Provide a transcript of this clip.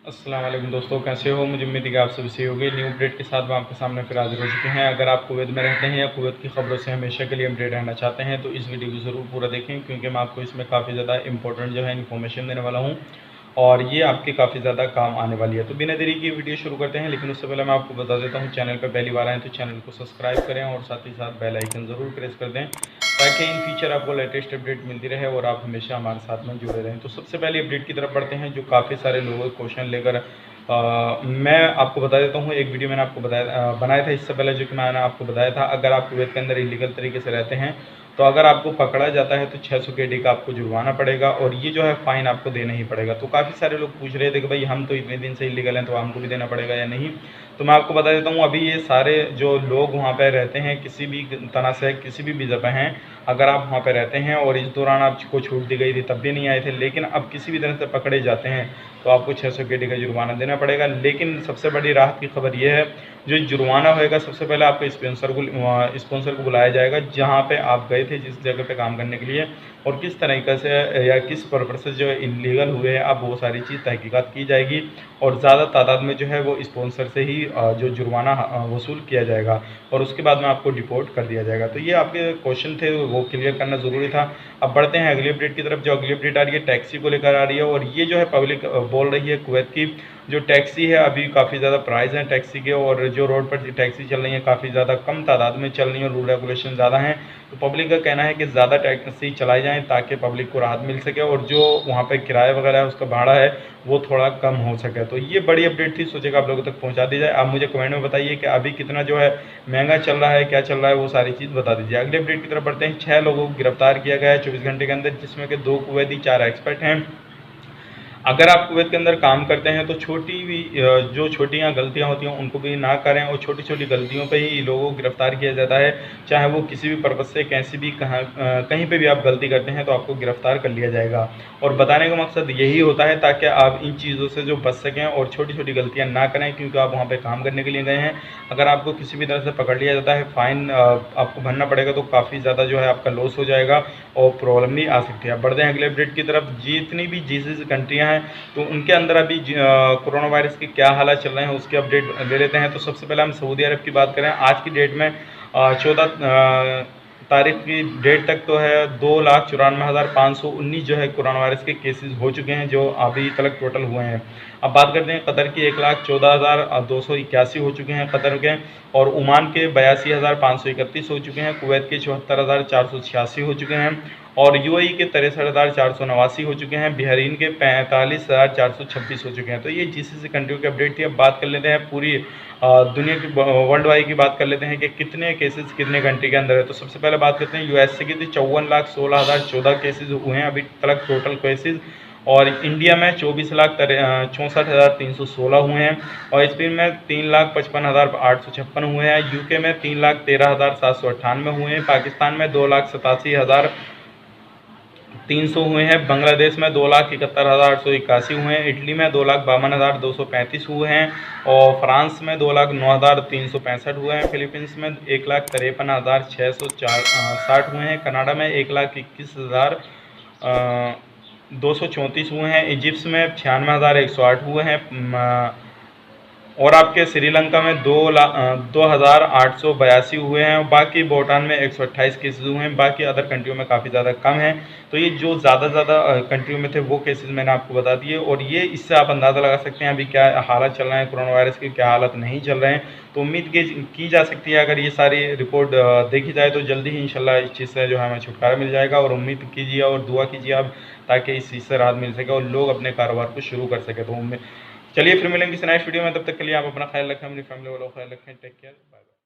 अस्सलाम वालेकुम दोस्तों, कैसे हो? मुझे उम्मीद है कि आप सभी सही होंगे। न्यू अपडेट के साथ मैं आपके सामने फिर हाजिर हो चुके हैं। अगर आप कुवैत में रहते हैं या कुवैत की खबरों से हमेशा के लिए अपडेट रहना चाहते हैं तो इस वीडियो को ज़रूर पूरा देखें, क्योंकि मैं आपको इसमें काफ़ी ज़्यादा इंपॉर्टेंट जो है इन्फॉर्मेशन देने वाला हूँ और ये आपके काफ़ी ज़्यादा काम आने वाली है। तो बिना देरी की वीडियो शुरू करते हैं, लेकिन उससे पहले मैं आपको बता देता हूँ, चैनल पर पहली बार आएँ तो चैनल को सब्सक्राइब करें और साथ ही साथ बेल आइकन ज़रूर प्रेस कर दें, ताकि इन फ्यूचर आपको लेटेस्ट अपडेट मिलती रहे और आप हमेशा हमारे साथ में जुड़े रहें। तो सबसे पहले अपडेट की तरफ बढ़ते हैं, जो काफ़ी सारे लोगों क्वेश्चन लेकर मैं आपको बता देता हूँ। एक वीडियो मैंने आपको बनाया था इससे पहले, जो कि मैंने आपको बताया था, अगर आप कुवैत के अंदर इलीगल तरीके से रहते हैं तो अगर आपको पकड़ा जाता है तो 600 KD का आपको जुर्माना पड़ेगा और ये जो है फ़ाइन आपको देना ही पड़ेगा। तो काफ़ी सारे लोग पूछ रहे थे कि भाई हम तो इतने दिन से इलीगल हैं तो हमको भी देना पड़ेगा या नहीं। तो मैं आपको बता देता हूँ, अभी ये सारे जो लोग वहाँ पर रहते हैं, किसी भी तरह से किसी भी वीज़ा पे हैं, अगर आप वहाँ पे रहते हैं और इस दौरान आपको छूट दी गई थी तब भी नहीं आए थे, लेकिन अब किसी भी तरह से पकड़े जाते हैं तो आपको 600 KD का जुर्माना देना पड़ेगा। लेकिन सबसे बड़ी राहत की खबर यह है, जो जुर्माना होएगा सबसे पहले आपको स्पॉन्सर को बुलाया जाएगा, जहाँ पे आप गए थे, जिस जगह पे काम करने के लिए, और किस तरीके से या किस पर्पज़ से जो इलीगल हुए हैं, अब वो सारी चीज़ तहकीकात की जाएगी और ज़्यादा तादाद में जो है वो स्पॉन्सर से ही जो जुर्माना वसूल किया जाएगा और उसके बाद में आपको डिपोर्ट कर दिया जाएगा। तो ये आपके क्वेश्चन थे, वो क्लियर करना ज़रूरी था। अब बढ़ते हैं अगली अपडेट की तरफ। जो अगली अपडेट आ रही है टैक्सी को लेकर आ रही है, और ये जो है पब्लिक बोल रही है कुवैत की जो टैक्सी है, अभी काफ़ी ज़्यादा प्राइस हैं टैक्सी के, और जो रोड पर टैक्सी चल रही है काफ़ी ज़्यादा कम तादाद में चल रही है, रूल रेगुलेशन ज़्यादा हैं। तो पब्लिक का कहना है कि ज़्यादा टैक्सी चलाई जाएँ ताकि पब्लिक को राहत मिल सके और जो वहाँ पे किराया वगैरह है उसका भाड़ा है वो थोड़ा कम हो सके। तो ये बड़ी अपडेट थी, सोचेगा आप लोगों तक पहुँचा दी जाए। आप मुझे कमेंट में बताइए कि अभी कितना जो है महंगा चल रहा है, क्या चल रहा है, वो सारी चीज़ बता दीजिए। अगले अपडेट की तरफ बढ़ते हैं। 6 लोगों को गिरफ्तार किया गया है 24 घंटे के अंदर, जिसमें कि 2 कुवैती 4 एक्सपर्ट हैं। अगर आप कुवैत के अंदर काम करते हैं तो जो छोटियाँ गलतियाँ होती हैं उनको भी ना करें, और छोटी छोटी गलतियों पे ही लोगों को गिरफ्तार किया जाता है, चाहे वो किसी भी पर्पज़ से कैसी भी कहीं पे भी आप गलती करते हैं तो आपको गिरफ्तार कर लिया जाएगा। और बताने का मकसद यही होता है ताकि आप इन चीज़ों से जो बच सकें और छोटी छोटी गलतियाँ ना करें, क्योंकि आप वहाँ पर काम करने के लिए गए हैं। अगर आपको किसी भी तरह से पकड़ लिया जाता है, फ़ाइन आपको भरना पड़ेगा, तो काफ़ी ज़्यादा जो है आपका लॉस हो जाएगा और प्रॉब्लम भी आ सकती है। अब बढ़ते हैं अगले अपडेट की तरफ। जितनी भी जीसीसी कंट्रियाँ हैं तो उनके अंदर अभी कोरोना वायरस के क्या हालात चल रहे हैं उसके अपडेट ले लेते हैं। तो सबसे पहले हम सऊदी अरब की बात करें। आज की डेट में 14 तारीख की डेट तक तो है 2,94,519 जो है कोरोना वायरस के केसेस हो चुके हैं, जो अभी तक टोटल हुए हैं। अब बात करते हैं कतर की। 1,14,281 हो चुके हैं कतर के, और ओमान के 82,531 हो चुके हैं, कुवैत के 74,486 हो चुके हैं, और यूएई के 63,489 हो चुके हैं, बहरीन के 45,426 हो चुके हैं। तो ये जीसीसी कंट्रियों की अपडेट थी। अब बात कर लेते हैं पूरी दुनिया की, वर्ल्ड वाइड की बात कर लेते हैं कि कितने केसेस कितने घंटे के अंदर है। तो सबसे पहले बात करते हैं यूएसए की। 54,16,014 केसेज हुए हैं अभी तक टोटल केसेज, और इंडिया में 24,64,316 हुए हैं, और स्पेन में 3,55,856 हुए हैं, यूके में 3,13,798 हुए हैं, पाकिस्तान में 2,87,300 हुए हैं, बांग्लादेश में 2,71,881 हुए हैं, इटली में 2,52,235 हुए हैं, और फ्रांस में 2,09,365 हुए हैं, फिलीपींस में 1,53,660 हुए हैं, कनाडा में 1,21,234 हुए हैं, इजिप्ट में 96,108 हुए हैं, और आपके श्रीलंका में 2,0882 हुए हैं, और बाकी भूटान में 128 केसेस हुए हैं। बाकी अदर कंट्रियों में काफ़ी ज़्यादा कम है। तो ये जो ज़्यादा कंट्रियों में थे वो केसेस मैंने आपको बता दिए, और ये इससे आप अंदाज़ा लगा सकते हैं अभी क्या हालत चल रहे हैं कोरोना वायरस के, क्या हालत नहीं चल रहे हैं। तो उम्मीद की जा सकती है अगर ये सारी रिपोर्ट देखी जाए तो जल्दी ही इंशाल्लाह इस चीज़ से जो है हमें छुटकारा मिल जाएगा। और उम्मीद कीजिए और दुआ कीजिए आप, ताकि इस चीज़ से राहत मिल सके और लोग अपने कारोबार को शुरू कर सके। तो चलिए फिर मिलेंगे किसी नेक्स्ट वीडियो में, तब तक के लिए आप अपना ख्याल रखें, अपनी फैमिली वालों का ख्याल रखें। Take care, bye bye.